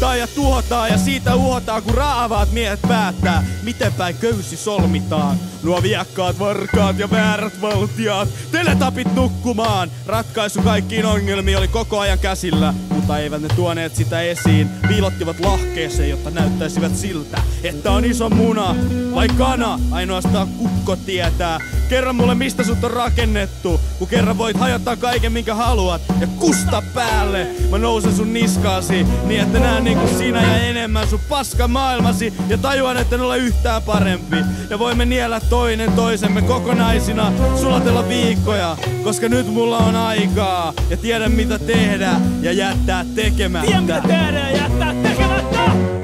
Tuhotaan ja tuhotaan ja siitä uhotaan, kun raavaat miehet päättää, miten päin köysi solmitaan. Nuo viekkaat varkaat ja väärät valtiaat, teletapit nukkumaan. Ratkaisu kaikkiin ongelmiin oli koko ajan käsillä, mutta eivät ne tuoneet sitä esiin. Piilottivat lahkeeseen, jotta näyttäisivät siltä, että on iso muna vai kana. Ainoastaan kukko tietää. Kerran mulle, mistä sut on rakennettu, kun kerran voit hajottaa kaiken minkä haluat ja kusta päälle. Mä nousen sun niskaasi, niin että näen niinku sinä ja enemmän sun paska maailmasi. Ja tajuan, että en ole yhtään parempi. Ja voimme niellä toinen toisemme kokonaisina, sulatella viikkoja. Koska nyt mulla on aikaa ja tiedän mitä tehdä ja jättää tekemättä. Tiedän mitä tehdä ja jättää tekemättä!